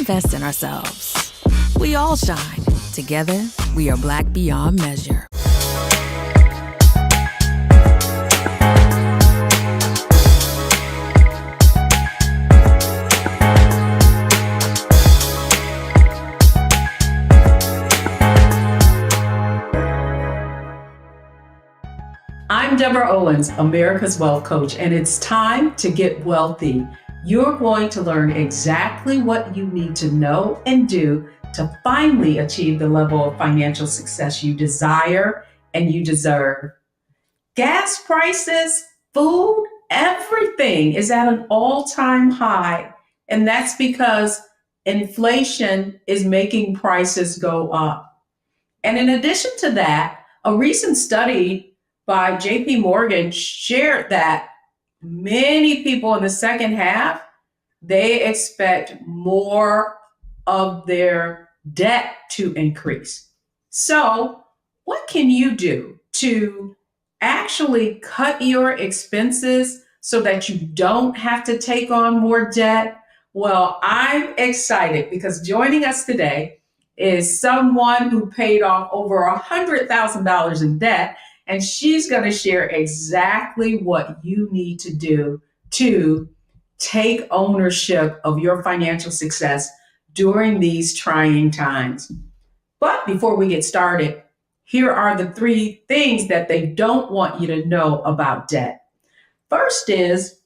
invest in ourselves. We all shine. Together, we are Black beyond measure. I'm Deborah Owens, America's Wealth Coach, and it's time to get wealthy. You're going to learn exactly what you need to know and do to finally achieve the level of financial success you desire and you deserve. Gas prices, food, everything is at an all-time high, and that's because inflation is making prices go up. And in addition to that, a recent study by JP Morgan shared that many people in the second half, they expect more of their debt to increase. So what can you do to actually cut your expenses so that you don't have to take on more debt? Well, I'm excited because joining us today is someone who paid off over $100,000 in debt. And she's going to share exactly what you need to do to take ownership of your financial success during these trying times. But before we get started, here are the 3 things that they don't want you to know about debt. First is,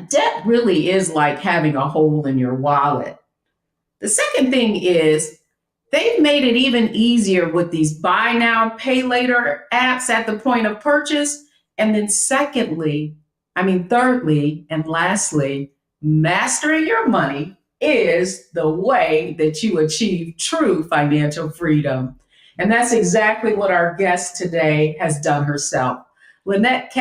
debt really is like having a hole in your wallet. The second thing is, they've made it even easier with these buy now, pay later apps at the point of purchase. And then thirdly, and lastly, mastering your money is the way that you achieve true financial freedom. And that's exactly what our guest today has done herself. Lynnette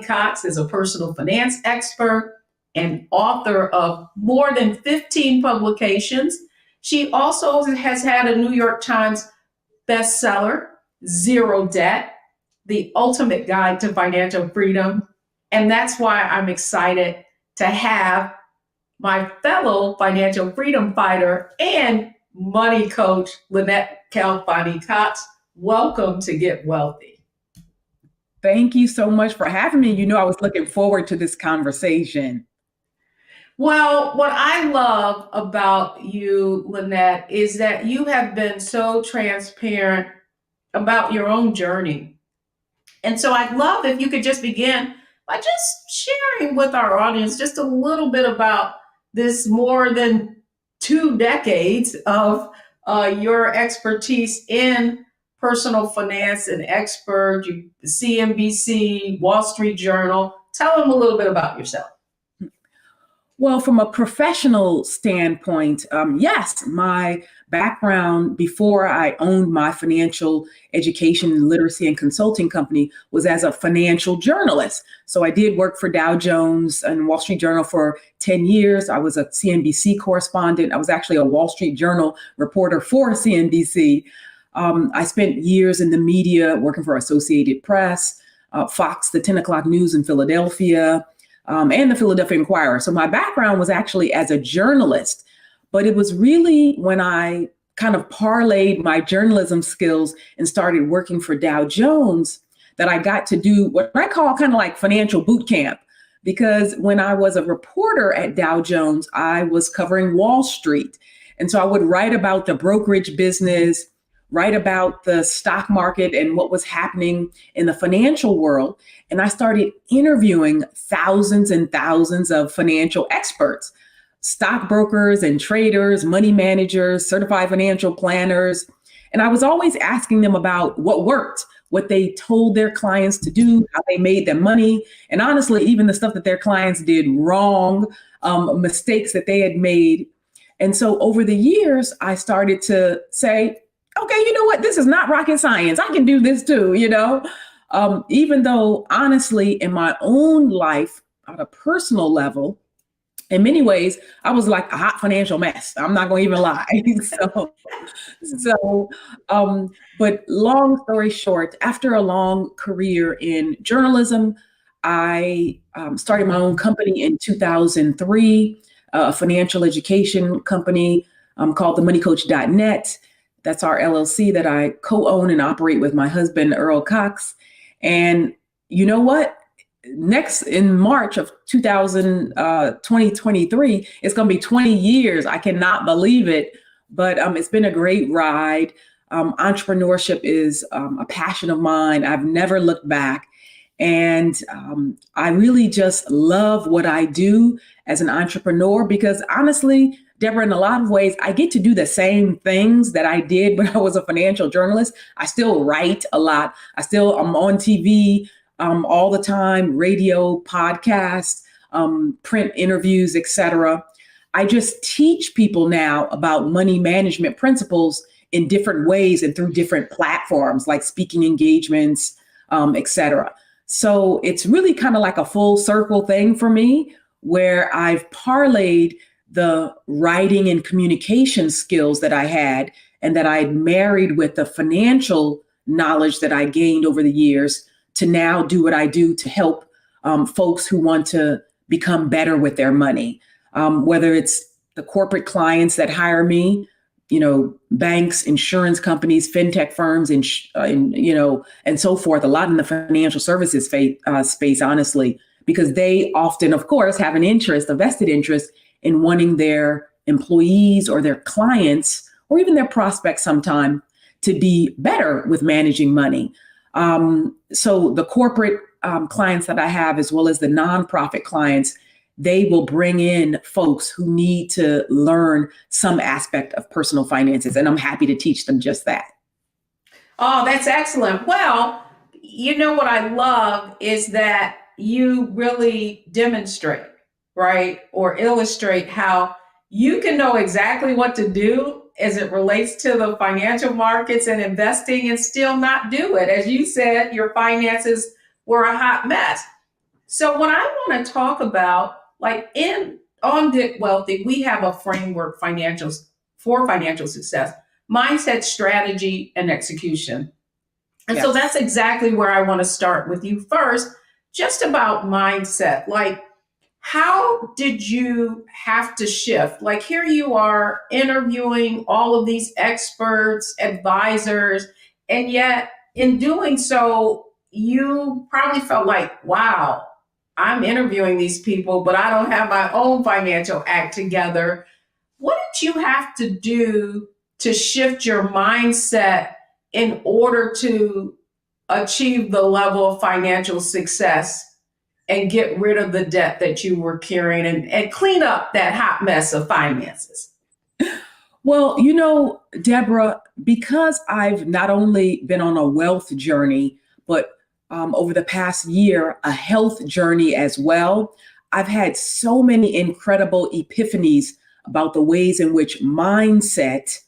Cox is a personal finance expert and author of more than 15 publications. She also has had a New York Times bestseller, Zero Debt, The Ultimate Guide to Financial Freedom. And that's why I'm excited to have my fellow financial freedom fighter and money coach, Lynnette Cox. Welcome to Get Wealthy. Thank you so much for having me. You know, I was looking forward to this conversation. Well, what I love about you, Lynnette, is that you have been so transparent about your own journey. And so I'd love if you could just begin by just sharing with our audience just a little bit about this more than 2 decades of your expertise in personal finance and expert, CNBC, Wall Street Journal. Tell them a little bit about yourself. Well, from a professional standpoint, yes, my background before I owned my financial education, literacy, and consulting company was as a financial journalist. So I did work for Dow Jones and Wall Street Journal for 10 years. I was a CNBC correspondent. I was actually a Wall Street Journal reporter for CNBC. I spent years in the media working for Associated Press, Fox, the 10 o'clock news in Philadelphia, and the Philadelphia Inquirer. So my background was actually as a journalist, but it was really when I kind of parlayed my journalism skills and started working for Dow Jones that I got to do what I call kind of like financial boot camp. Because when I was a reporter at Dow Jones, I was covering Wall Street. And so I would write about the brokerage business, write about the stock market and what was happening in the financial world. And I started interviewing thousands and thousands of financial experts, stockbrokers and traders, money managers, certified financial planners. And I was always asking them about what worked, what they told their clients to do, how they made their money, and honestly, even the stuff that their clients did wrong, mistakes that they had made. And so over the years, I started to say, okay, you know what? This is not rocket science. I can do this too, even though honestly, in my own life, on a personal level, in many ways, I was like a hot financial mess. I'm not going to even lie. But long story short, after a long career in journalism, I started my own company in 2003, a financial education company called themoneycoach.net. That's our LLC that I co-own and operate with my husband, Earl Cox. And you know what? Next in March of 2023, it's going to be 20 years. I cannot believe it, but it's been a great ride. Entrepreneurship is a passion of mine. I've never looked back. And I really just love what I do as an entrepreneur because honestly, Deborah, in a lot of ways, I get to do the same things that I did when I was a financial journalist. I still write a lot. I'm on TV all the time, radio, podcasts, print interviews, etc. I just teach people now about money management principles in different ways and through different platforms like speaking engagements, etc. So it's really kind of like a full circle thing for me where I've parlayed the writing and communication skills that I had and that I had married with the financial knowledge that I gained over the years to now do what I do to help folks who want to become better with their money, whether it's the corporate clients that hire me, banks, insurance companies, fintech firms, and so forth, a lot in the financial services space, honestly, because they often, of course, have a vested interest in wanting their employees or their clients or even their prospects sometime to be better with managing money. So the corporate clients that I have, as well as the nonprofit clients, they will bring in folks who need to learn some aspect of personal finances. And I'm happy to teach them just that. Oh, that's excellent. Well, what I love is that you really demonstrate, right, or illustrate how you can know exactly what to do as it relates to the financial markets and investing and still not do it. As you said, your finances were a hot mess. So what I want to talk about, on Get Wealthy, we have a framework for financial success, mindset, strategy, and execution. And so that's exactly where I want to start with you first, just about mindset. How did you have to shift? Here you are interviewing all of these experts, advisors, and yet in doing so, you probably felt like, wow, I'm interviewing these people, but I don't have my own financial act together. What did you have to do to shift your mindset in order to achieve the level of financial success and get rid of the debt that you were carrying and clean up that hot mess of finances? Well, Deborah, because I've not only been on a wealth journey, but over the past year, a health journey as well, I've had so many incredible epiphanies about the ways in which mindset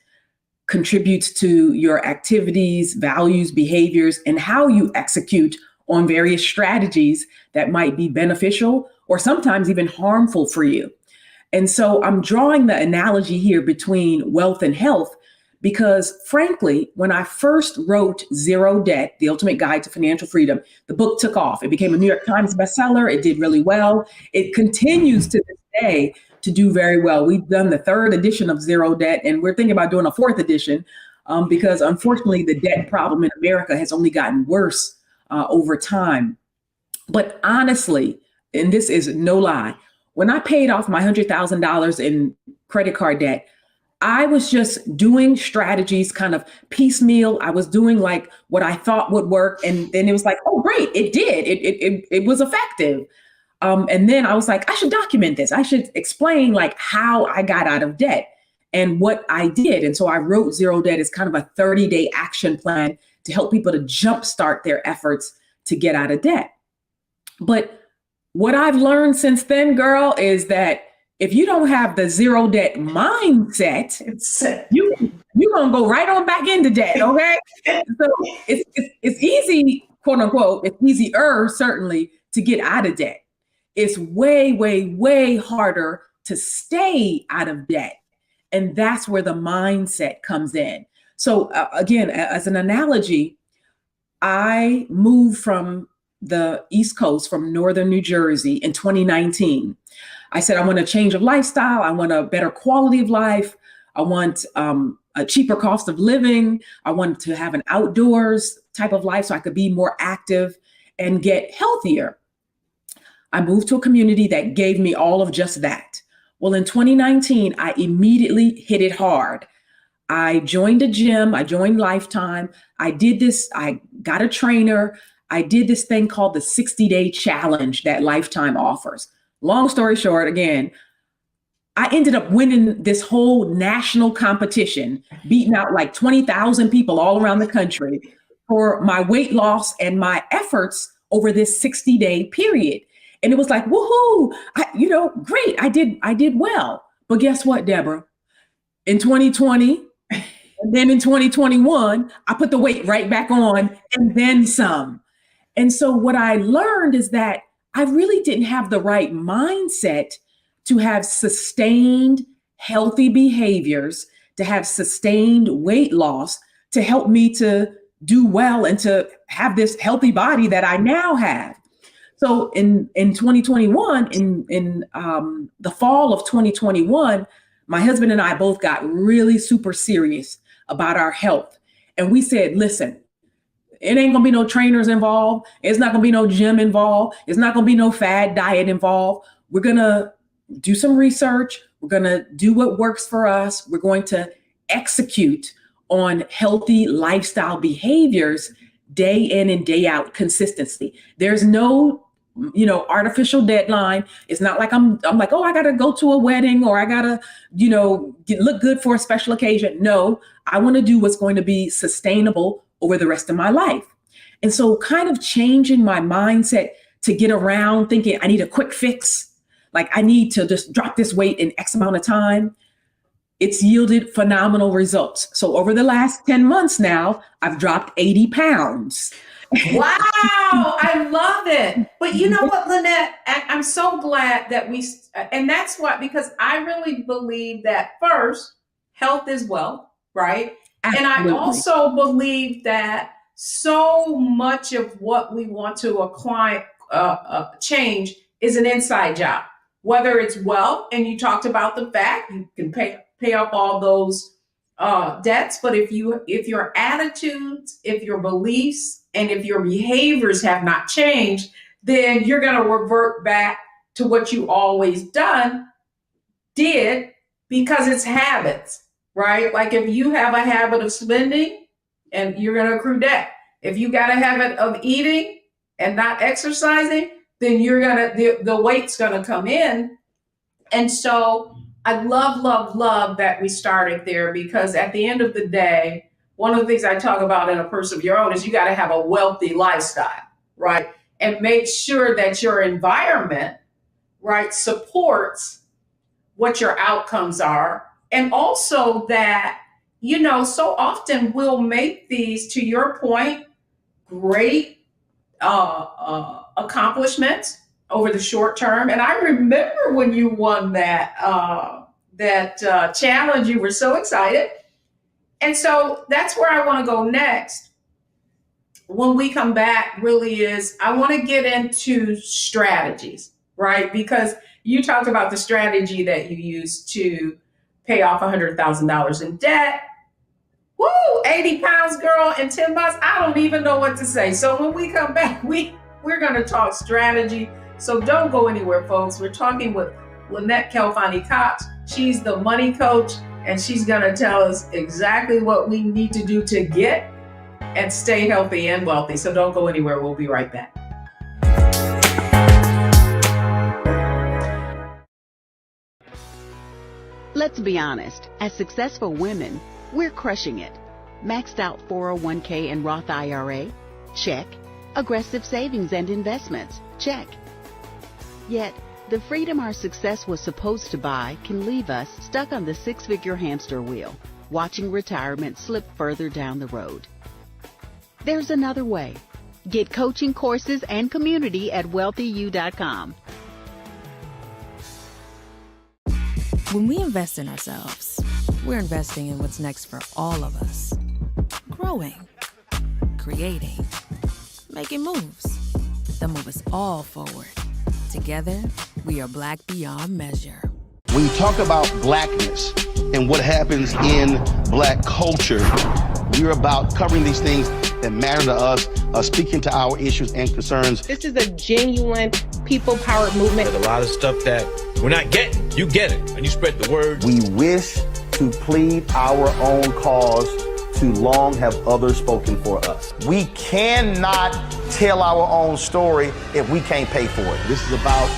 contributes to your activities, values, behaviors, and how you execute on various strategies that might be beneficial or sometimes even harmful for you. And so I'm drawing the analogy here between wealth and health because, frankly, when I first wrote Zero Debt, The Ultimate Guide to Financial Freedom, the book took off. It became a New York Times bestseller. It did really well. It continues to this day to do very well. We've done the 3rd edition of Zero Debt, and we're thinking about doing a 4th edition because, unfortunately, the debt problem in America has only gotten worse over time. But honestly, and this is no lie, when I paid off my $100,000 in credit card debt, I was just doing strategies kind of piecemeal. I was doing what I thought would work. And then it was like, oh, great, it did. It was effective. And then I was like, I should document this. I should explain how I got out of debt and what I did. And so I wrote Zero Debt as kind of a 30-day action plan to help people to jumpstart their efforts to get out of debt. But what I've learned since then, girl, is that if you don't have the zero debt mindset, you're going to go right on back into debt, okay? So it's easy, quote unquote, it's easier, certainly, to get out of debt. It's way, way, way harder to stay out of debt. And that's where the mindset comes in. So again, as an analogy, I moved from the East Coast, from Northern New Jersey in 2019. I said, I want a change of lifestyle. I want a better quality of life. I want a cheaper cost of living. I want to have an outdoors type of life so I could be more active and get healthier. I moved to a community that gave me all of just that. Well, in 2019, I immediately hit it hard. I joined a gym. I joined Lifetime. I did this. I got a trainer. I did this thing called the 60-day challenge that Lifetime offers. Long story short, again, I ended up winning this whole national competition, beating out like 20,000 people all around the country for my weight loss and my efforts over this 60-day period. And it was like, woohoo, great. I did well. But guess what, Deborah? In 2020, and then in 2021, I put the weight right back on and then some. And so what I learned is that I really didn't have the right mindset to have sustained healthy behaviors, to have sustained weight loss, to help me to do well and to have this healthy body that I now have. So in 2021, in the fall of 2021, my husband and I both got really super serious about our health. And we said, listen, it ain't gonna be no trainers involved. It's not gonna be no gym involved. It's not gonna be no fad diet involved. We're gonna do some research. We're gonna do what works for us. We're going to execute on healthy lifestyle behaviors day in and day out consistency. There's no artificial deadline. It's not like I'm like, oh, I got to go to a wedding or I got to, look good for a special occasion. No, I want to do what's going to be sustainable over the rest of my life. And so kind of changing my mindset to get around thinking I need a quick fix. Like I need to just drop this weight in X amount of time. It's yielded phenomenal results. So over the last 10 months now, I've dropped 80 pounds. Wow, I love it. But you know what, Lynnette, I'm so glad that and that's what, because I really believe that first, health is wealth, right? Absolutely. And I also believe that so much of what we want to acquire, change is an inside job, whether it's wealth, and you talked about the fact you can pay off all those debts, but if your attitudes, if your beliefs, and if your behaviors have not changed, then you're going to revert back to what you always did because it's habits, right? Like if you have a habit of spending and you're going to accrue debt. If you got a habit of eating and not exercising, then the weight's going to come in. And so I love that we started there, because at the end of the day, one of the things I talk about in A Purse of Your Own is you got to have a wealthy lifestyle, right? And make sure that your environment, right, supports what your outcomes are. And also that, so often we'll make these, to your point, great accomplishments over the short term. And I remember when you won that challenge, you were so excited. And so that's where I want to go next. When we come back, really is, I want to get into strategies, right? Because you talked about the strategy that you used to pay off $100,000 in debt. Woo, 80 pounds, girl, in 10 months. I don't even know what to say. So when we come back, we're going to talk strategy. So don't go anywhere, folks. We're talking with Lynnette Kelfani-Cox. She's the money coach, and she's going to tell us exactly what we need to do to get and stay healthy and wealthy. So don't go anywhere. We'll be right back. Let's be honest. As successful women, we're crushing it. Maxed out 401k and Roth IRA? Check. Aggressive savings and investments? Check. Yet, the freedom our success was supposed to buy can leave us stuck on the six-figure hamster wheel, watching retirement slip further down the road. There's another way. Get coaching courses and community at wealthyu.com. When we invest in ourselves, we're investing in what's next for all of us. Growing, creating, making moves that move us all forward. Together, we are Black beyond measure. When you talk about blackness, and what happens in Black culture. We're about covering these things that matter to us, speaking to our issues and concerns. This is a genuine people-powered movement. There's a lot of stuff that we're not getting. You get it, and you spread the word. We wish to plead our own cause. Too long have others spoken for us. We cannot tell our own story if we can't pay for it. This is about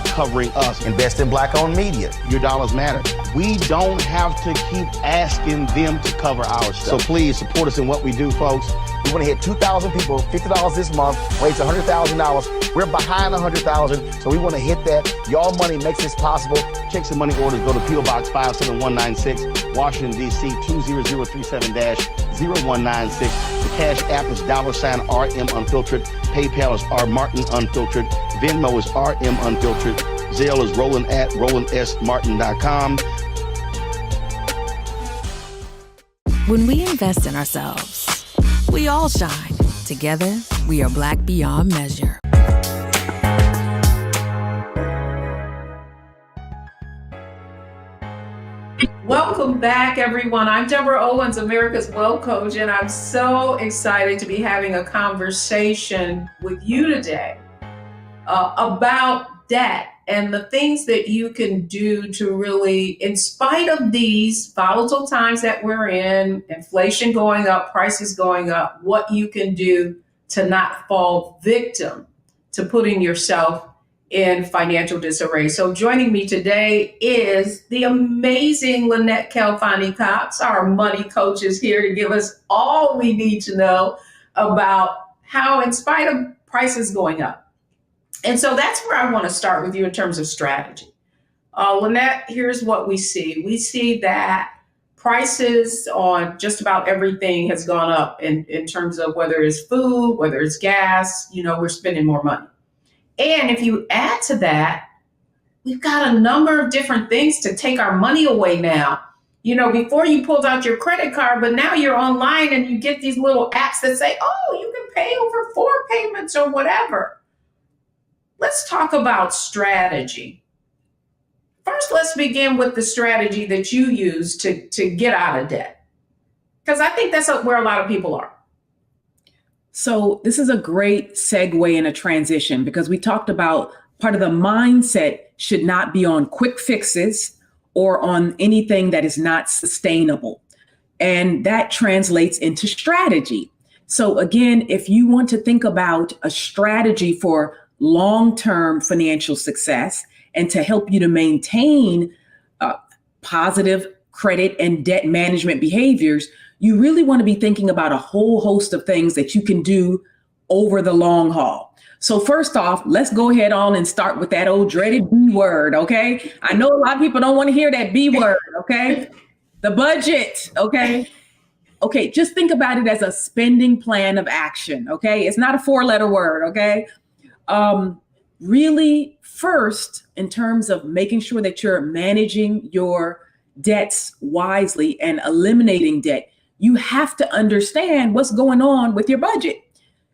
covering us. Invest in Black-owned media. Your dollars matter. We don't have to keep asking them to cover our stuff. So please support us in what we do, folks. We want to hit 2,000 people, $50 this month, raise $100,000. We're behind 100,000, so we want to hit that. Y'all money makes this possible. Checks and money orders go to P.O. Box 57196, Washington, D.C. 20037-0196. The Cash App is $RM Unfiltered. PayPal is R Martin Unfiltered. Venmo is RM Unfiltered. Zelle is Roland at RolandSMartin.com. When we invest in ourselves, we all shine. Together, we are Black beyond measure. Welcome back, everyone. I'm Deborah Owens, America's Wealth Coach, and I'm so excited to be having a conversation with you today about debt and the things that you can do to really, in spite of these volatile times that we're in, inflation going up, prices going up, what you can do to not fall victim to putting yourself in financial disarray. So joining me today is the amazing Lynnette Kelfani-Cox. Our money coach is here to give us all we need to know about how, in spite of prices going up. And so that's where I want to start with you in terms of strategy. Lynnette, here's what we see. We see that prices on just about everything has gone up in terms of whether it's food, whether it's gas, we're spending more money. And if you add to that, we've got a number of different things to take our money away now. Before you pulled out your credit card, but now you're online and you get these little apps that say, oh, you can pay over 4 payments or whatever. Let's talk about strategy. First, let's begin with the strategy that you use to get out of debt, because I think that's where a lot of people are. So this is a great segue and a transition, because we talked about part of the mindset should not be on quick fixes or on anything that is not sustainable. And that translates into strategy. So again, if you want to think about a strategy for long-term financial success and to help you to maintain positive credit and debt management behaviors, you really want to be thinking about a whole host of things that you can do over the long haul. So first off, let's go ahead on and start with that old dreaded B word, okay? I know a lot of people don't want to hear that B word, okay? The budget, okay? Okay, just think about it as a spending plan of action, okay? It's not a 4-letter word, okay? Really, first, in terms of making sure that you're managing your debts wisely and eliminating debt, you have to understand what's going on with your budget.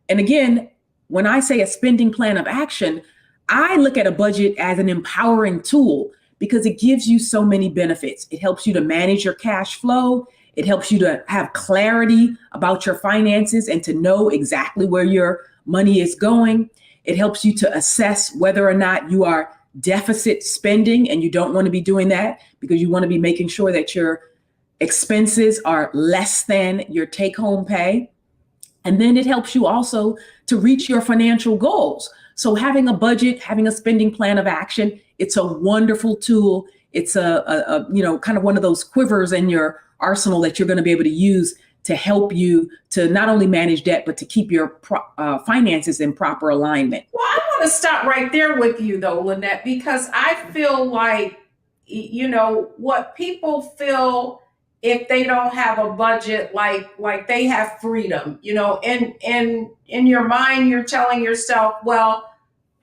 And again, when I say a spending plan of action, I look at a budget as an empowering tool because it gives you so many benefits. It helps you to manage your cash flow. It helps you to have clarity about your finances and to know exactly where your money is going. It helps you to assess whether or not you are deficit spending, and you don't want to be doing that because you want to be making sure that your expenses are less than your take-home pay. And then it helps you also to reach your financial goals. So having a budget, having a spending plan of action, it's a wonderful tool. It's a kind of one of those quivers in your arsenal that you're going to be able to use to help you to not only manage debt, but to keep your finances in proper alignment. Well, I want to stop right there with you, though, Lynnette, because I feel like, what people feel if they don't have a budget, like they have freedom, and in your mind, you're telling yourself, well,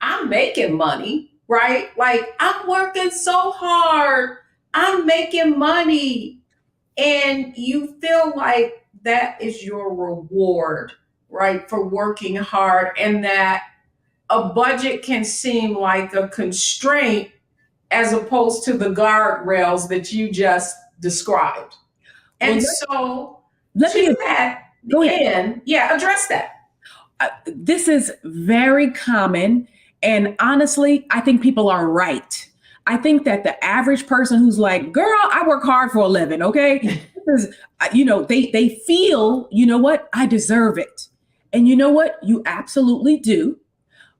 I'm making money, right? Like I'm working so hard, I'm making money. And you feel like that is your reward, right, for working hard, and that a budget can seem like a constraint as opposed to the guardrails that you just described. And Well, so let me to that go ahead. end, address that. This is very common. And honestly, I think people are right. I think that the average person who's like, girl, I work hard for a living, okay? Because, they feel, you know what? I deserve it. And you know what? You absolutely do.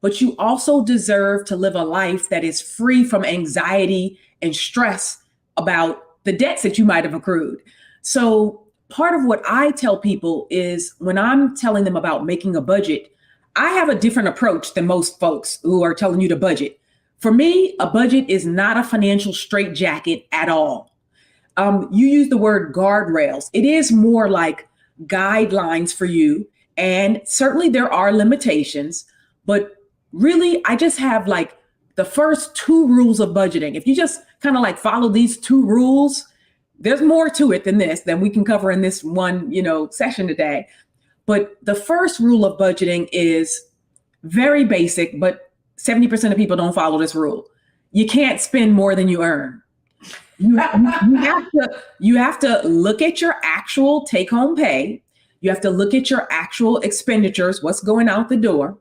But you also deserve to live a life that is free from anxiety and stress about the debts that you might have accrued. So part of what I tell people is when I'm telling them about making a budget, I have a different approach than most folks who are telling you to budget. For me, a budget is not a financial straitjacket at all. You use the word guardrails. It is more like guidelines for you. And certainly there are limitations, but really, I just have like the first 2 rules of budgeting. If you just kind of like follow these 2 rules, there's more to it than we can cover in this one, session today. But the first rule of budgeting is very basic, but 70% of people don't follow this rule. You can't spend more than you earn. You have to look at your actual take-home pay. You have to look at your actual expenditures, what's going out the door.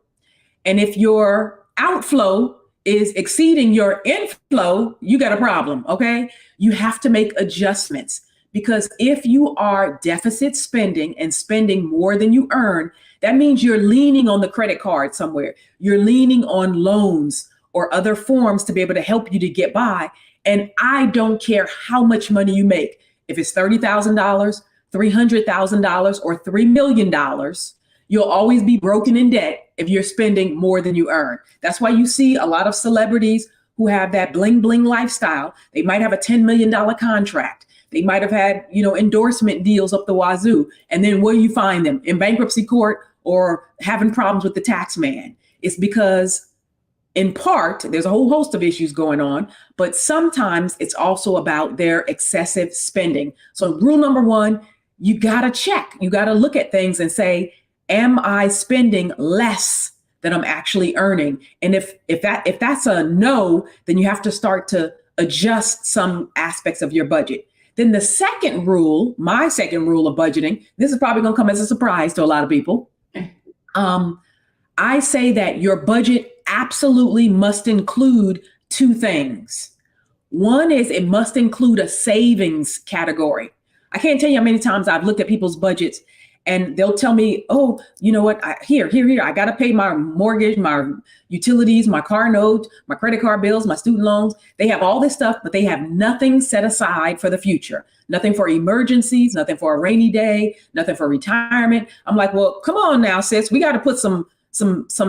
And if your outflow is exceeding your inflow, you got a problem, okay? You have to make adjustments, because if you are deficit spending and spending more than you earn, that means you're leaning on the credit card somewhere. You're leaning on loans or other forms to be able to help you to get by. And I don't care how much money you make. If it's $30,000, $300,000, or $3 million, you'll always be broken in debt if you're spending more than you earn. That's why you see a lot of celebrities who have that bling bling lifestyle. They might have a $10 million contract. They might have had, endorsement deals up the wazoo. And then where do you find them? In bankruptcy court or having problems with the tax man. It's because, in part, there's a whole host of issues going on, but sometimes it's also about their excessive spending. So rule number 1, you got to check. You got to look at things and say, am I spending less than I'm actually earning? And if that's a no, then you have to start to adjust some aspects of your budget. Then the second rule, my second rule of budgeting, this is probably going to come as a surprise to a lot of people. I say that your budget absolutely must include 2 things. One is it must include a savings category. I can't tell you how many times I've looked at people's budgets and they'll tell me, oh, you know what, here, I got to pay my mortgage, my utilities, my car note, my credit card bills, my student loans. They have all this stuff, but they have nothing set aside for the future. Nothing for emergencies, nothing for a rainy day, nothing for retirement. I'm like, well, come on now, sis, we got to put some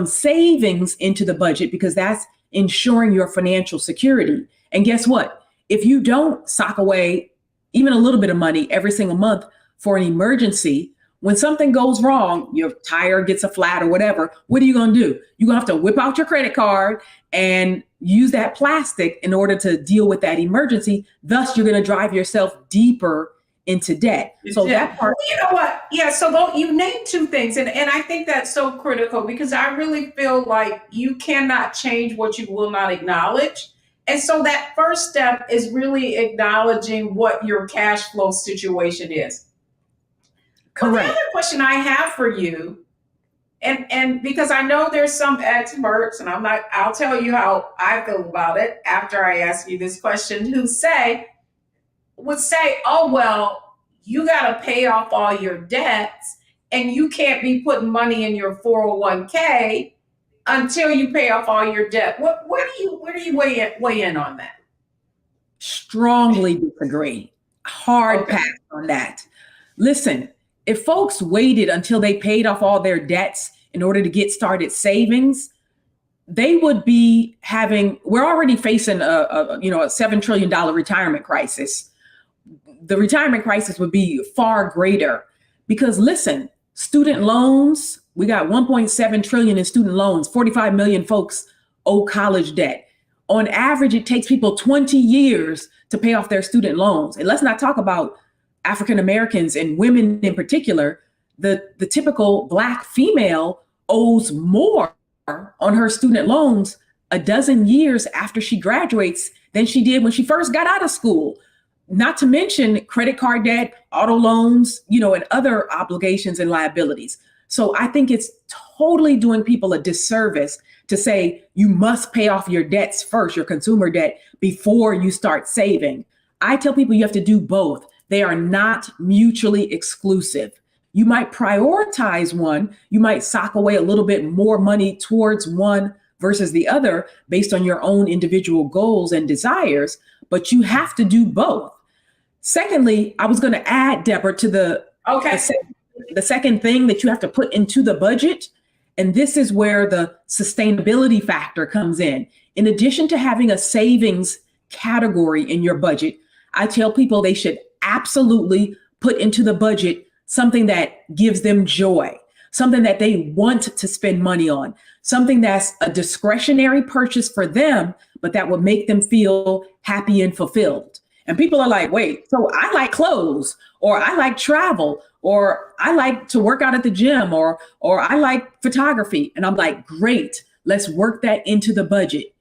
savings into the budget, because that's ensuring your financial security. And guess what? If you don't sock away even a little bit of money every single month for an emergency, when something goes wrong, your tire gets a flat or whatever, what are you going to do? You're going to have to whip out your credit card and use that plastic in order to deal with that emergency. Thus, you're going to drive yourself deeper into debt. So that part. You know what? Yeah. So you named 2 things. And I think that's so critical, because I really feel like you cannot change what you will not acknowledge. And so that first step is really acknowledging what your cash flow situation is. Correct. Well, the other question I have for you, and because I know there's some experts, and I'll tell you how I feel about it after I ask you this question, who would say, oh, well, you got to pay off all your debts and you can't be putting money in your 401k until you pay off all your debt. Where do you weigh in on that? Strongly disagree. Hard pass on that. Listen, if folks waited until they paid off all their debts in order to get started savings, they would be we're already facing a $7 trillion retirement crisis. The retirement crisis would be far greater, because listen, student loans, we got 1.7 trillion in student loans, 45 million folks owe college debt. On average, it takes people 20 years to pay off their student loans. And let's not talk about African Americans and women in particular. The typical Black female owes more on her student loans a dozen years after she graduates than she did when she first got out of school. not to mention credit card debt, auto loans, and other obligations and liabilities. So I think it's totally doing people a disservice to say you must pay off your debts first, your consumer debt, before you start saving. I tell people you have to do both. They are not mutually exclusive. You might prioritize one. You might sock away a little bit more money towards one versus the other based on your own individual goals and desires, but you have to do both. Secondly, I was going to add, Deborah, to the second thing that you have to put into the budget. And this is where the sustainability factor comes in. In addition to having a savings category in your budget, I tell people they should absolutely put into the budget something that gives them joy, something that they want to spend money on, something that's a discretionary purchase for them, but that will make them feel happy and fulfilled. And people are like, wait, so I like clothes, or I like travel, or I like to work out at the gym, or I like photography. And I'm like, great, let's work that into the budget.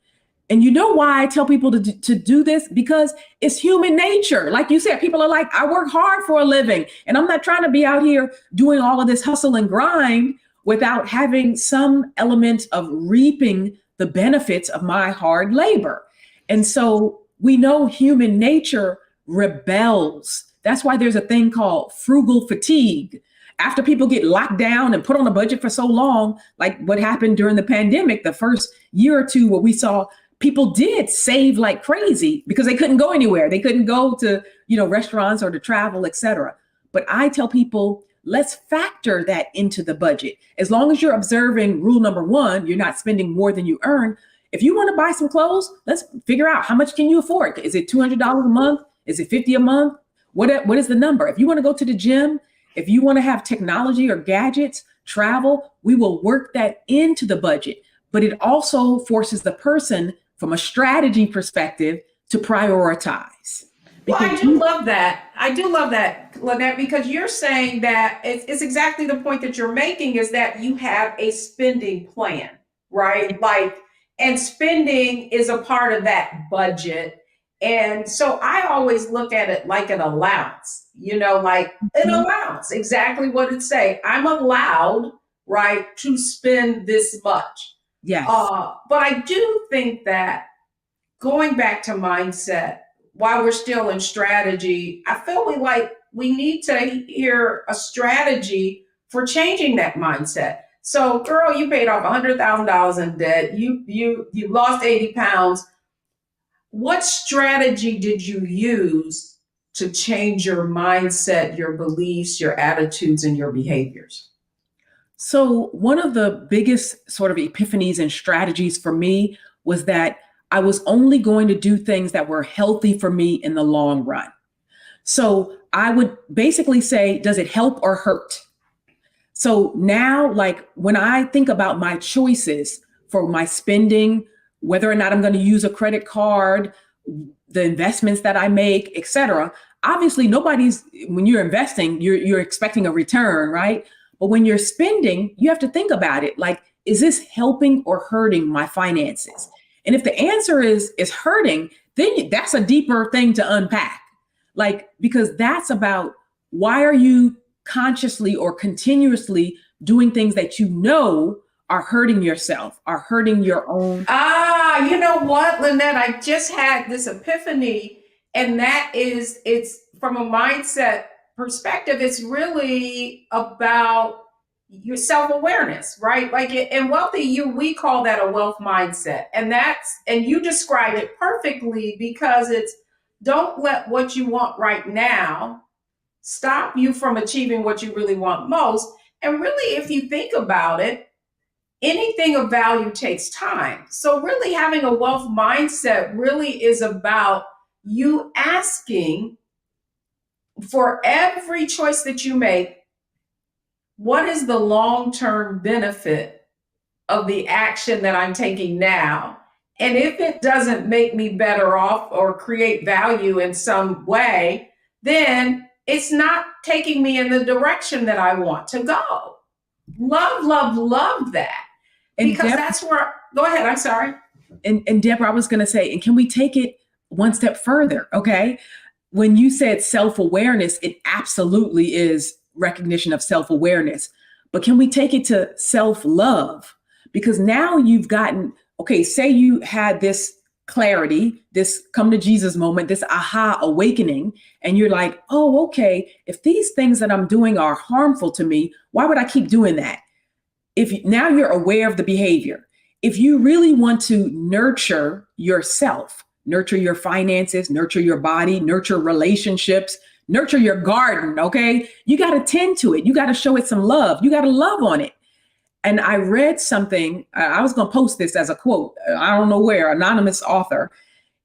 And you know why I tell people to do this? Because it's human nature. Like you said, people are like, I work hard for a living, and I'm not trying to be out here doing all of this hustle and grind without having some element of reaping the benefits of my hard labor. And so we know human nature rebels. That's why there's a thing called frugal fatigue. After people get locked down and put on a budget for so long, like what happened during the pandemic, the first year or two where we saw people did save like crazy because they couldn't go anywhere. They couldn't go to, restaurants or to travel, et cetera. But I tell people, let's factor that into the budget. As long as you're observing rule number one, you're not spending more than you earn. If you want to buy some clothes, let's figure out how much can you afford? Is it $200 a month? Is it $50 a month? What is the number? If you want to go to the gym, if you want to have technology or gadgets, travel, we will work that into the budget. But it also forces the person from a strategy perspective to prioritize. Well, I do love that. I do love that, Lynnette, because you're saying that it's exactly the point that you're making, is that you have a spending plan, right? And spending is a part of that budget. And so I always look at it like an allowance, an allowance, exactly what it say. I'm allowed, right, to spend this much. Yes. But I do think that going back to mindset, while we're still in strategy, I feel we need to hear a strategy for changing that mindset. So, girl, you paid off $100,000 in debt. You lost 80 pounds. What strategy did you use to change your mindset, your beliefs, your attitudes, and your behaviors? So one of the biggest sort of epiphanies and strategies for me was that I was only going to do things that were healthy for me in the long run. So I would basically say, does it help or hurt? So now, when I think about my choices for my spending, whether or not I'm going to use a credit card, the investments that I make, et cetera, obviously when you're investing, you're expecting a return, right? But when you're spending, you have to think about it. Is this helping or hurting my finances? And if the answer is hurting, then that's a deeper thing to unpack. Because that's about, why are you consciously or continuously doing things that are hurting yourself, are hurting your own? You know what, Lynnette, I just had this epiphany, and that is, it's from a mindset perspective, it's really about your self-awareness, right? In Wealthy, we call that a wealth mindset. And you describe it perfectly, because it's, don't let what you want right now stop you from achieving what you really want most. And really, if you think about it, anything of value takes time. So really having a wealth mindset really is about you asking, for every choice that you make, what is the long-term benefit of the action that I'm taking now? And if it doesn't make me better off or create value in some way, then it's not taking me in the direction that I want to go. Love that. And because that's where, go ahead, I'm sorry. And Deborah, I was going to say, and can we take it one step further? Okay. when you said self-awareness, it absolutely is recognition of self-awareness. But can we take it to self-love? Because now you've gotten, okay, say you had this clarity, this come to Jesus moment, this aha awakening, and you're like, oh, okay, if these things that I'm doing are harmful to me, why would I keep doing that? If now you're aware of the behavior, if you really want to nurture yourself, nurture your finances, nurture your body, nurture relationships, nurture your garden, okay? You got to tend to it. You got to show it some love. You got to love on it. And I read something, I was going to post this as a quote, I don't know where, anonymous author.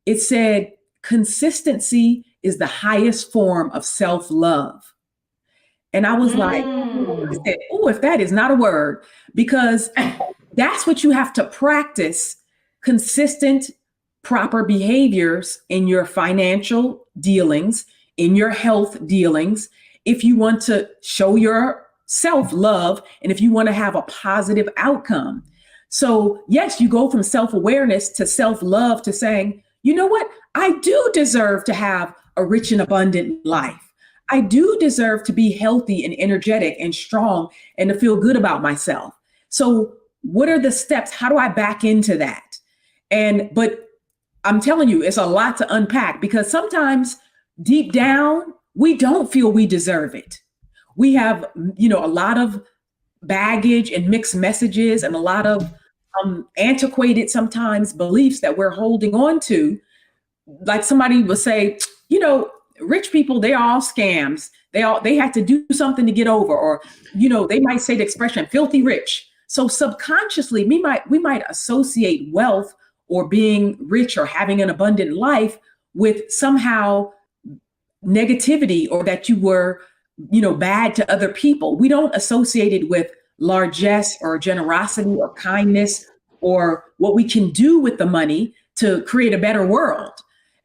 It said, consistency is the highest form of self-love. And I was like, oh, if that is not a word, because that's what you have to practice, consistent, proper behaviors in your financial dealings, in your health dealings, if you want to show your self-love and if you want to have a positive outcome. So yes, you go from self-awareness to self-love to saying, you know what? I do deserve to have a rich and abundant life. I do deserve to be healthy and energetic and strong and to feel good about myself. So what are the steps? How do I back into that? But I'm telling you, it's a lot to unpack because sometimes deep down, we don't feel we deserve it. We have, a lot of baggage and mixed messages and a lot of antiquated sometimes beliefs that we're holding on to. Like somebody will say, rich people, they're all scams. They had to do something to get over, or, they might say the expression filthy rich. So subconsciously, we might associate wealth or being rich or having an abundant life with somehow negativity, or that you were, bad to other people. We don't associate it with largesse or generosity or kindness or what we can do with the money to create a better world.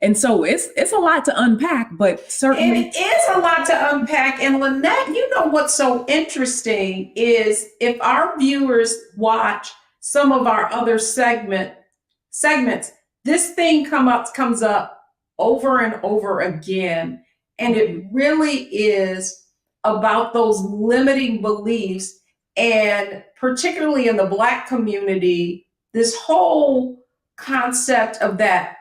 And so it's a lot to unpack, but certainly it is a lot to unpack. And Lynnette, what's so interesting is if our viewers watch some of our other segments, this thing comes up over and over again. And it really is about those limiting beliefs. And particularly in the Black community, this whole concept of that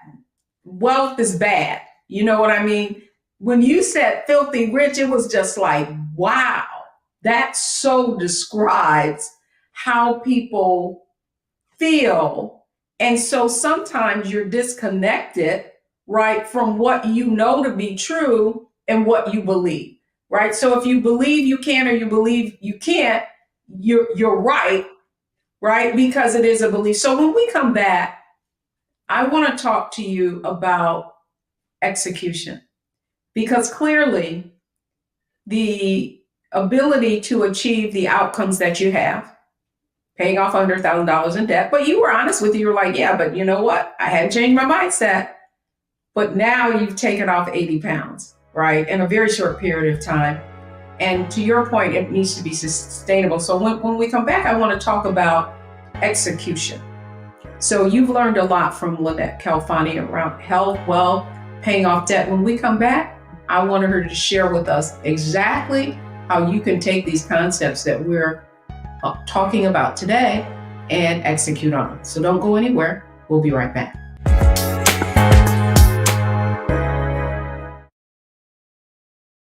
wealth is bad. You know what I mean? When you said filthy rich, it was just like, wow, that so describes how people feel. And so sometimes you're disconnected, right, from what you know to be true and what you believe, right? So if you believe you can or you believe you can't, you're right, because it is a belief. So when we come back, I want to talk to you about execution, because clearly the ability to achieve the outcomes that you have, paying off $100,000 in debt, but you were honest with you. You were like, yeah, but you know what? I had changed my mindset, but now you've taken off 80 pounds, right? In a very short period of time. And to your point, it needs to be sustainable. So when we come back, I want to talk about execution. So you've learned a lot from Lynnette Calfani around health, wealth, paying off debt. When we come back, I wanted her to share with us exactly how you can take these concepts that we're talking about today and execute on them. So don't go anywhere. We'll be right back.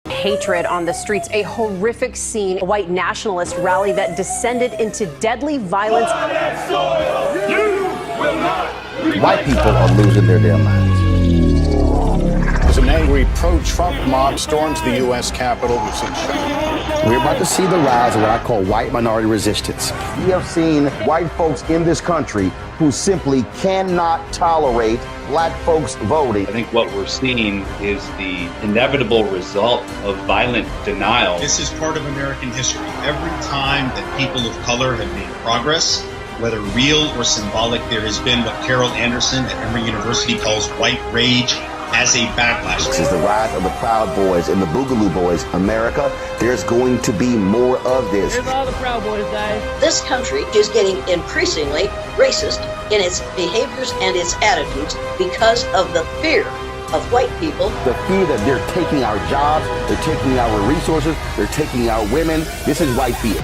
Hatred on the streets, a horrific scene, a white nationalist rally that descended into deadly violence. White people are losing their damn minds. As an angry pro-Trump mob storms the U.S. Capitol, we've seen shooting. We're about to see the rise of what I call white minority resistance. We have seen white folks in this country who simply cannot tolerate Black folks voting. I think what we're seeing is the inevitable result of violent denial. This is part of American history. Every time that people of color have made progress, whether real or symbolic, there has been what Carol Anderson at Emory University calls white rage as a backlash. This is the rise of the Proud Boys and the Boogaloo Boys. America, there's going to be more of this. Here's all the Proud Boys, guys. This country is getting increasingly racist in its behaviors and its attitudes because of the fear us white people. The fear that they're taking our jobs, they're taking our resources, they're taking our women. This is white fear.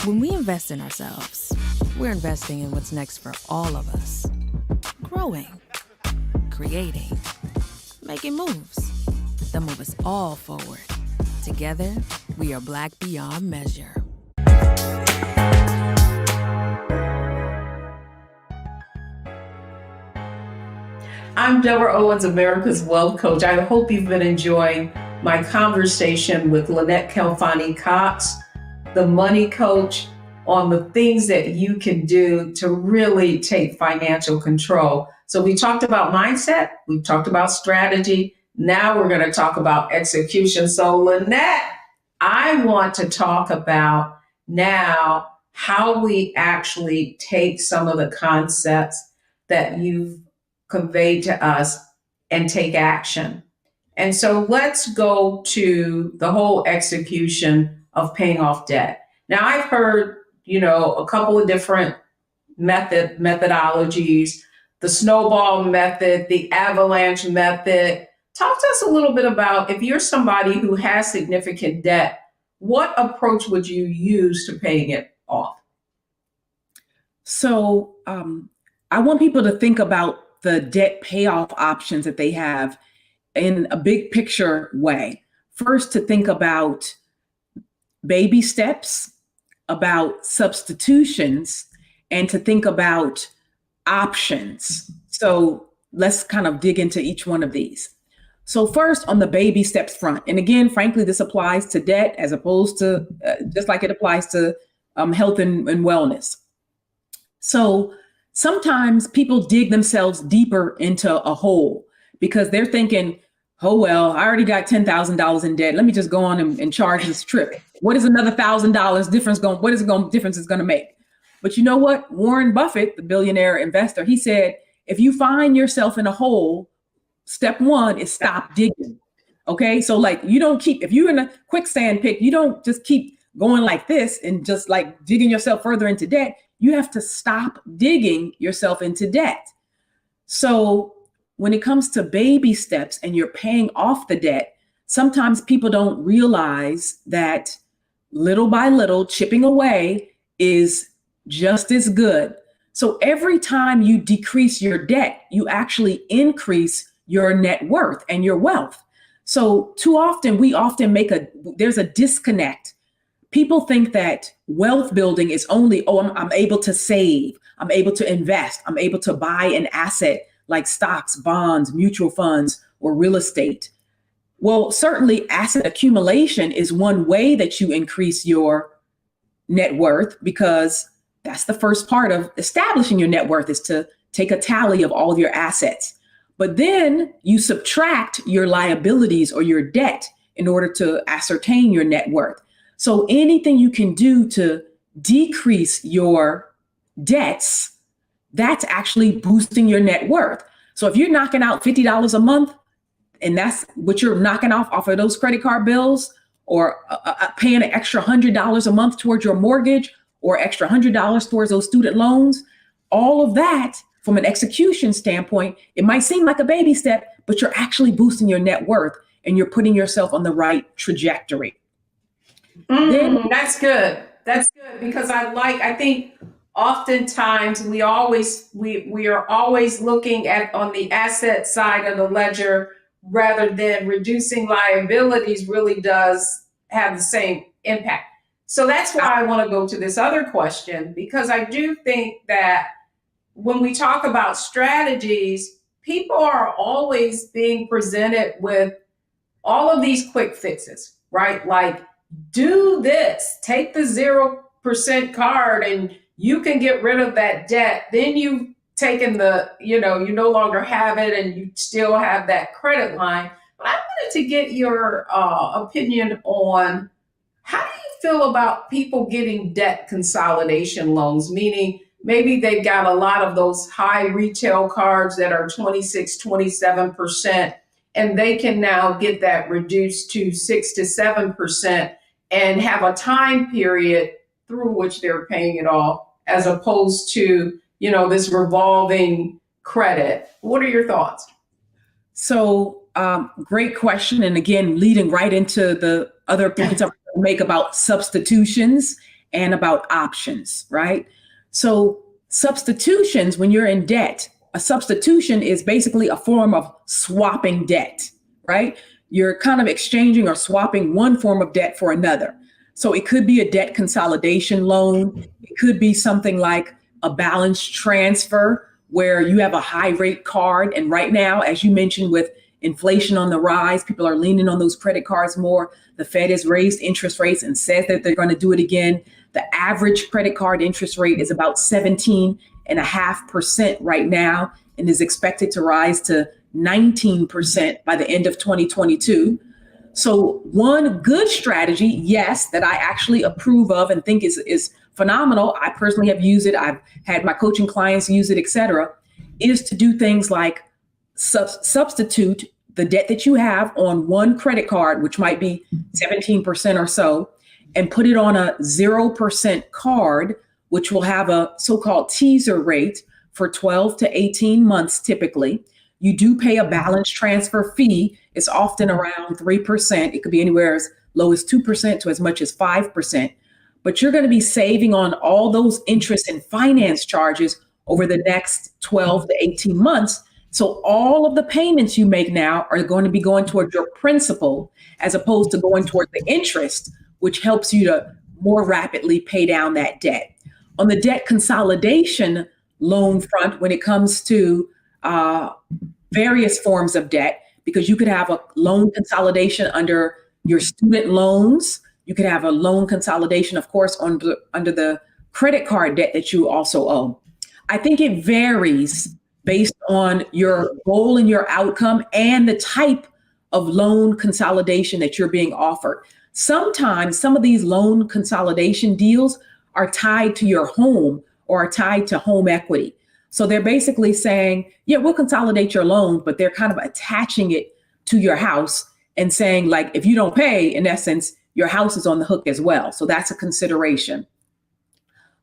When we invest in ourselves, we're investing in what's next for all of us. Growing, creating, making moves that move us all forward. Together, we are Black beyond measure. I'm Deborah Owens, America's Wealth Coach. I hope you've been enjoying my conversation with Lynnette Kelfani-Cox, the money coach, on the things that you can do to really take financial control. So we talked about mindset, we talked about strategy. Now we're going to talk about execution. So Lynnette, I want to talk about now how we actually take some of the concepts that you've conveyed to us and take action. And so let's go to the whole execution of paying off debt. Now, I've heard, a couple of different methodologies, the snowball method, the avalanche method. Talk to us a little bit about, if you're somebody who has significant debt, what approach would you use to paying it off? So I want people to think about the debt payoff options that they have in a big picture way. First, to think about baby steps, about substitutions, and to think about options. So let's kind of dig into each one of these. So first, on the baby steps front, and again, frankly, this applies to debt as opposed to just like it applies to health and wellness. So sometimes people dig themselves deeper into a hole because they're thinking, oh, well, I already got $10,000 in debt. Let me just go on and charge this trip. What is another $1,000 difference difference is going to make? But you know what? Warren Buffett, the billionaire investor, he said, if you find yourself in a hole, step one is stop digging. Okay. So like if you're in a quicksand pit, you don't just keep going like this and just like digging yourself further into debt. You have to stop digging yourself into debt. So when it comes to baby steps and you're paying off the debt, sometimes people don't realize that little by little, chipping away is just as good. So every time you decrease your debt, you actually increase your net worth and your wealth. So too often, there's a disconnect. People think that wealth building is only, I'm able to save, I'm able to invest, I'm able to buy an asset like stocks, bonds, mutual funds, or real estate. Well, certainly asset accumulation is one way that you increase your net worth, because that's the first part of establishing your net worth, is to take a tally of all of your assets. But then you subtract your liabilities or your debt in order to ascertain your net worth. So anything you can do to decrease your debts, that's actually boosting your net worth. So if you're knocking out $50 a month, and that's what you're knocking off of those credit card bills, or paying an extra $100 a month towards your mortgage, or extra $100 towards those student loans, all of that from an execution standpoint, it might seem like a baby step, but you're actually boosting your net worth and you're putting yourself on the right trajectory. That's good. That's good, because I think oftentimes we are always looking at on the asset side of the ledger, rather than reducing liabilities really does have the same impact. So that's why I want to go to this other question, because I do think that when we talk about strategies, people are always being presented with all of these quick fixes, right? Like, do this, take the 0% card and you can get rid of that debt. Then you've taken you no longer have it and you still have that credit line. But I wanted to get your opinion on, how do you feel about people getting debt consolidation loans? Meaning maybe they've got a lot of those high retail cards that are 26, 27%, and they can now get that reduced to 6 to 7% and have a time period through which they're paying it off, as opposed to, this revolving credit. What are your thoughts? So great question. And again, leading right into the other points I'm going to make about substitutions and about options, right? So substitutions, when you're in debt, a substitution is basically a form of swapping debt, right? You're kind of exchanging or swapping one form of debt for another. So it could be a debt consolidation loan. It could be something like a balance transfer where you have a high rate card. And right now, as you mentioned, with inflation on the rise, people are leaning on those credit cards more. The Fed has raised interest rates and says that they're going to do it again. The average credit card interest rate is about 17.5% right now and is expected to rise to 19% by the end of 2022. So one good strategy, yes, that I actually approve of and think is phenomenal. I personally have used it. I've had my coaching clients use it, et cetera, is to do things like substitute the debt that you have on one credit card, which might be 17% or so, and put it on a 0% card, which will have a so-called teaser rate for 12 to 18 months typically. You do pay a balance transfer fee. It's often around 3%. It could be anywhere as low as 2% to as much as 5%. But you're going to be saving on all those interest and finance charges over the next 12 to 18 months. So all of the payments you make now are going to be going towards your principal as opposed to going toward the interest, which helps you to more rapidly pay down that debt. On the debt consolidation loan front, when it comes to various forms of debt, because you could have a loan consolidation under your student loans. You could have a loan consolidation, of course, under the credit card debt that you also owe. I think it varies based on your goal and your outcome and the type of loan consolidation that you're being offered. Sometimes some of these loan consolidation deals are tied to your home or are tied to home equity. So they're basically saying, yeah, we'll consolidate your loan, but they're kind of attaching it to your house and saying, like, if you don't pay, in essence, your house is on the hook as well. So that's a consideration.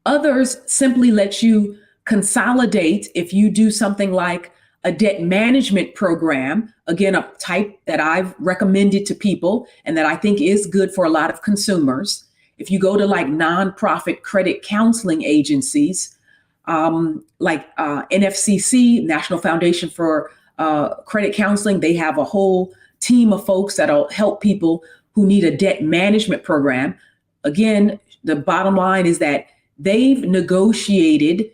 Others simply let you consolidate if you do something like a debt management program, again, a type that I've recommended to people and that I think is good for a lot of consumers. If you go to like nonprofit credit counseling agencies, like NFCC, National Foundation for Credit Counseling, they have a whole team of folks that'll help people who need a debt management program. Again, the bottom line is that they've negotiated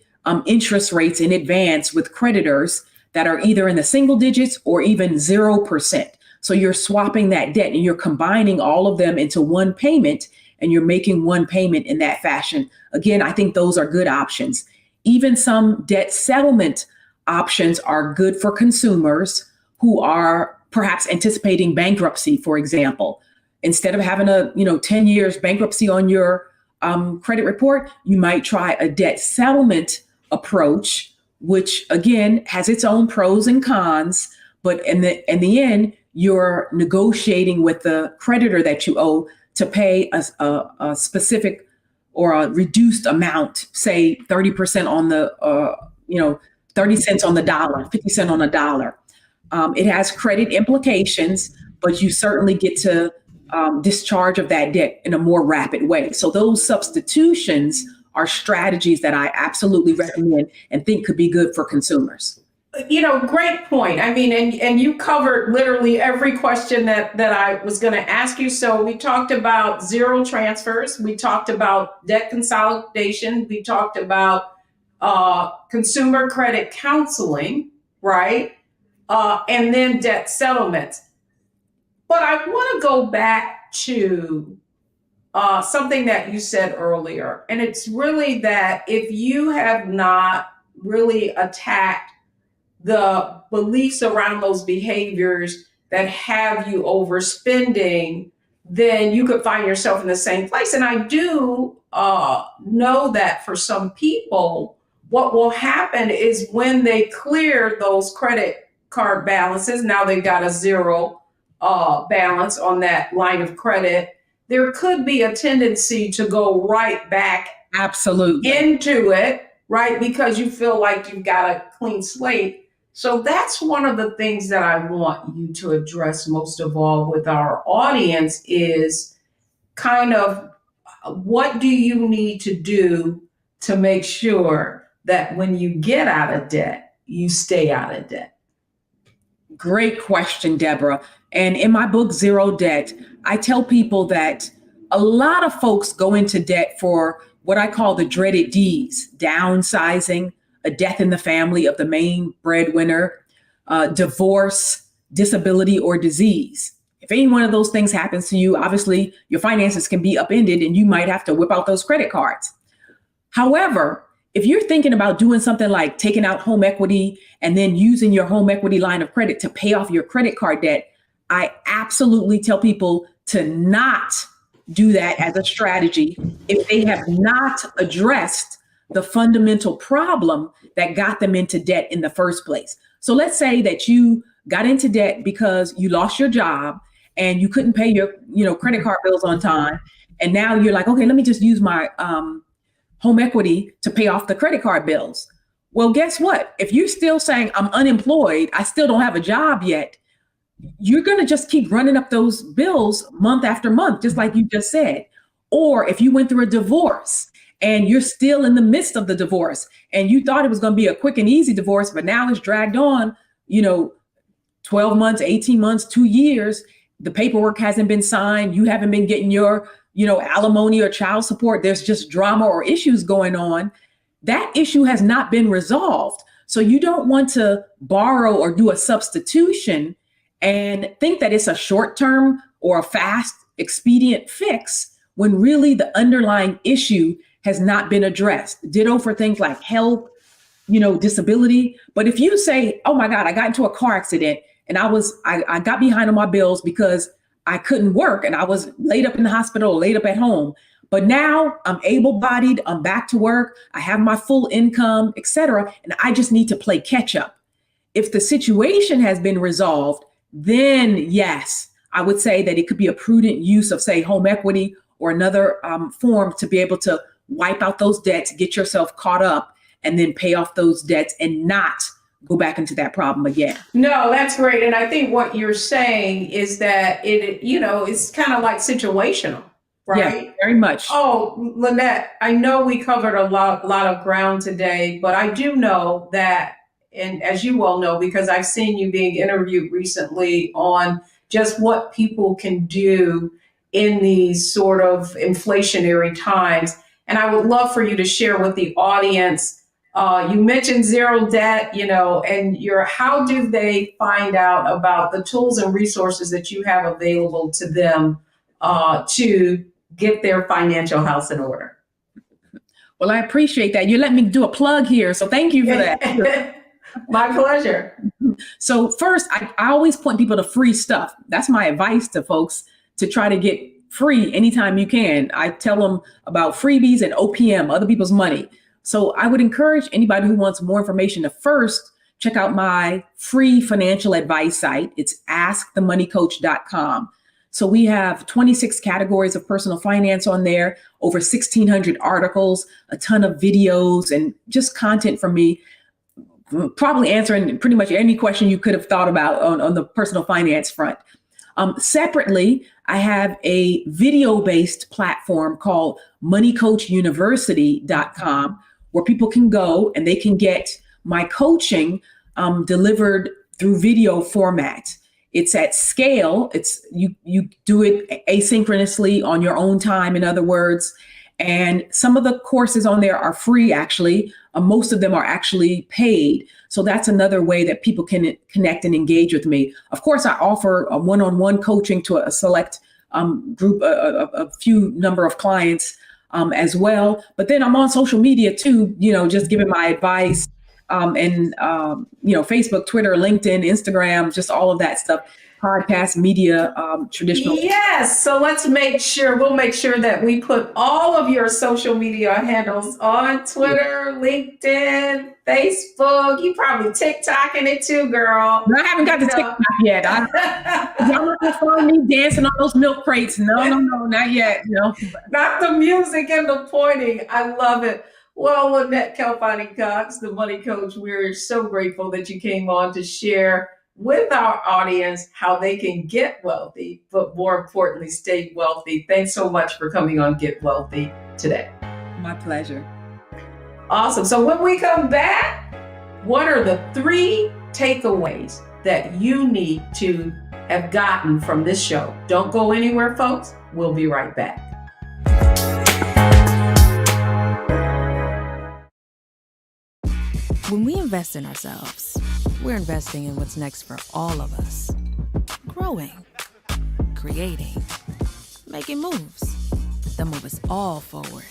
interest rates in advance with creditors that are either in the single digits or even 0%. So you're swapping that debt and you're combining all of them into one payment and you're making one payment in that fashion. Again, I think those are good options. Even some debt settlement options are good for consumers who are perhaps anticipating bankruptcy, for example. Instead of having a 10 years bankruptcy on your credit report, you might try a debt settlement approach, which again has its own pros and cons. But in the end, you're negotiating with the creditor that you owe to pay a specific or a reduced amount, say 30% on the 30 cents on the dollar, 50 cents on a dollar. It has credit implications, but you certainly get to discharge of that debt in a more rapid way. So those substitutions are strategies that I absolutely recommend and think could be good for consumers. Great point. I mean, and you covered literally every question that I was going to ask you. So we talked about zero transfers. We talked about debt consolidation. We talked about consumer credit counseling, right? And then debt settlements. But I want to go back to something that you said earlier. And it's really that if you have not really attacked the beliefs around those behaviors that have you overspending, then you could find yourself in the same place. And I do know that for some people what will happen is when they clear those credit card balances, now they've got a zero balance on that line of credit, there could be a tendency to go right back absolutely into it, right? Because you feel like you've got a clean slate. So that's one of the things that I want you to address most of all with our audience is kind of what do you need to do to make sure that when you get out of debt, you stay out of debt? Great question, Deborah. And in my book, Zero Debt, I tell people that a lot of folks go into debt for what I call the dreaded Ds: downsizing, a death in the family of the main breadwinner, divorce, disability, or disease. If any one of those things happens to you, obviously your finances can be upended and you might have to whip out those credit cards. However, if you're thinking about doing something like taking out home equity and then using your home equity line of credit to pay off your credit card debt, I absolutely tell people to not do that as a strategy if they have not addressed the fundamental problem that got them into debt in the first place. So let's say that you got into debt because you lost your job and you couldn't pay your, credit card bills on time. And now you're like, okay, let me just use my home equity to pay off the credit card bills. Well, guess what? If you're still saying I'm unemployed, I still don't have a job yet, you're going to just keep running up those bills month after month, just like you just said. Or if you went through a divorce and you're still in the midst of the divorce and you thought it was going to be a quick and easy divorce, but now it's dragged on, 12 months, 18 months, 2 years, the paperwork hasn't been signed. You haven't been getting your, alimony or child support. There's just drama or issues going on. That issue has not been resolved. So you don't want to borrow or do a substitution and think that it's a short-term or a fast, expedient fix when really the underlying issue has not been addressed. Ditto for things like health, disability. But if you say, oh my God, I got into a car accident and I got behind on my bills because I couldn't work and I was laid up in the hospital, laid up at home. But now I'm able-bodied, I'm back to work, I have my full income, et cetera, and I just need to play catch up. If the situation has been resolved, then yes, I would say that it could be a prudent use of, say, home equity or another form to be able to wipe out those debts, get yourself caught up, and then pay off those debts and not go back into that problem again. No, that's great. And I think what you're saying is that it's kind of like situational, right? Yeah, very much. Oh, Lynnette, I know we covered a lot of ground today, but I do know that, and as you well know, because I've seen you being interviewed recently on just what people can do in these sort of inflationary times. And I would love for you to share with the audience. You mentioned zero debt, and how do they find out about the tools and resources that you have available to them to get their financial house in order? Well, I appreciate that. You let me do a plug here, so thank you for that. My pleasure. So first, I always point people to free stuff. That's my advice to folks, to try to get free anytime you can. I tell them about freebies and OPM, other people's money. So I would encourage anybody who wants more information to first check out my free financial advice site. It's askthemoneycoach.com. So we have 26 categories of personal finance on there, over 1,600 articles, a ton of videos, and just content from me, probably answering pretty much any question you could have thought about on the personal finance front. Separately, I have a video-based platform called moneycoachuniversity.com, where people can go and they can get my coaching delivered through video format. It's at scale. It's you do it asynchronously on your own time, in other words. And some of the courses on there are free, actually. Most of them are actually paid. So that's another way that people can connect and engage with me. Of course, I offer a one-on-one coaching to a select group, a few number of clients as well. But then I'm on social media too, just giving my advice. and Facebook, Twitter, LinkedIn, Instagram, just all of that stuff. Podcast, media, traditional. Yes. So we'll make sure that we put all of your social media handles on Twitter, LinkedIn, Facebook. You probably TikToking it too, girl. No, I haven't got to TikTok yet. Y'all not gonna find me dancing on those milk crates. No, not yet. No. Not the music and the pointing. I love it. Well, Lynnette Calpani-Cox, the Money Coach, we're so grateful that you came on to share with our audience how they can get wealthy, but more importantly, stay wealthy. Thanks so much for coming on Get Wealthy today. My pleasure. Awesome. So when we come back, what are the 3 takeaways that you need to have gotten from this show? Don't go anywhere, folks. We'll be right back. When we invest in ourselves, we're investing in what's next for all of us. Growing, creating, making moves that move us all forward.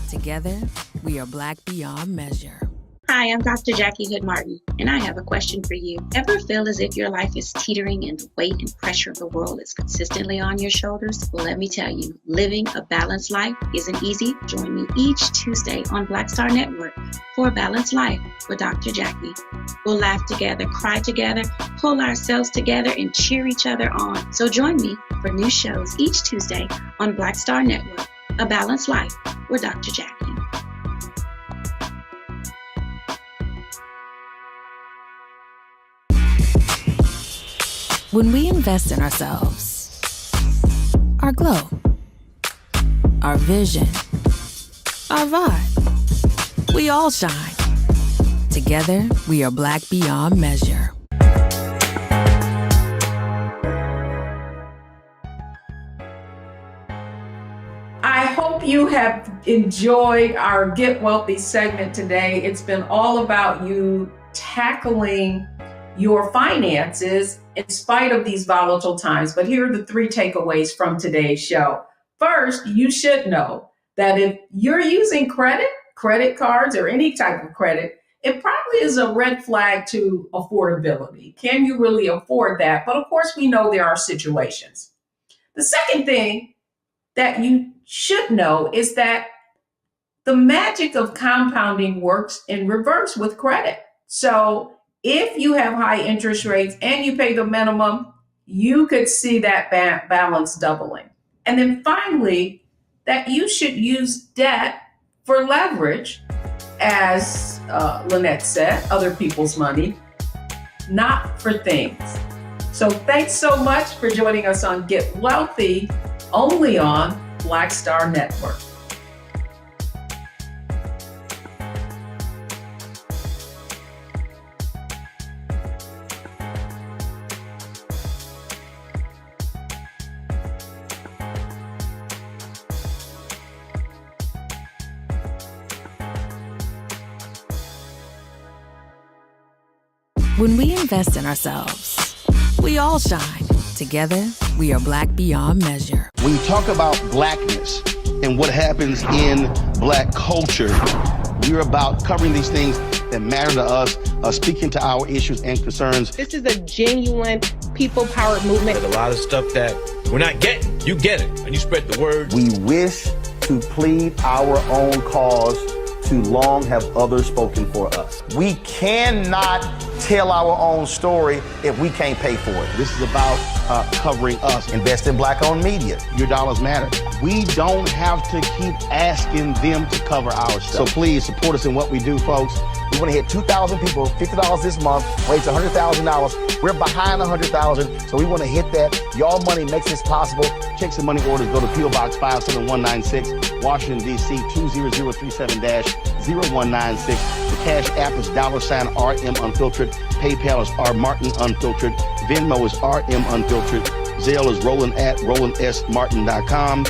Together, we are Black beyond measure. Hi, I'm Dr. Jackie Hood Martin, and I have a question for you. Ever feel as if your life is teetering and the weight and pressure of the world is consistently on your shoulders? Well, let me tell you, living a balanced life isn't easy. Join me each Tuesday on Black Star Network for A Balanced Life with Dr. Jackie. We'll laugh together, cry together, pull ourselves together, and cheer each other on. So join me for new shows each Tuesday on Black Star Network, A Balanced Life with Dr. Jackie. When we invest in ourselves, our glow, our vision, our vibe, we all shine. Together, we are Black beyond measure. I hope you have enjoyed our Get Wealthy segment today. It's been all about you tackling your finances in spite of these volatile times. But here are the 3 takeaways from today's show. First, you should know that if you're using credit cards, or any type of credit, it probably is a red flag to affordability. Can you really afford that? But of course, we know there are situations. The second thing that you should know is that the magic of compounding works in reverse with credit. So if you have high interest rates and you pay the minimum, you could see that balance doubling. And then finally, that you should use debt for leverage, as Lynnette said, other people's money, not for things. So thanks so much for joining us on Get Wealthy, only on Black Star Network. When we invest in ourselves, we all shine. Together, we are Black beyond measure. When you talk about blackness and what happens in Black culture, we're about covering these things that matter to us, speaking to our issues and concerns. This is a genuine people-powered movement. There's a lot of stuff that we're not getting. You get it, and you spread the word. We wish to plead our own cause. Too long have others spoken for us. We cannot tell our own story if we can't pay for it. This is about covering us. Invest in Black-owned media. Your dollars matter. We don't have to keep asking them to cover our stuff. So please support us in what we do, folks. We want to hit 2,000 people, $50 this month, raise $100,000. We're behind 100,000, so we want to hit that. Y'all money makes this possible. Checks and money orders go to P.O. Box 57196, Washington, D.C. 20037-0196. The Cash App is $RM Unfiltered. PayPal is R Martin Unfiltered. Venmo is RM Unfiltered. Zelle is rolling@RolandSMartin.com.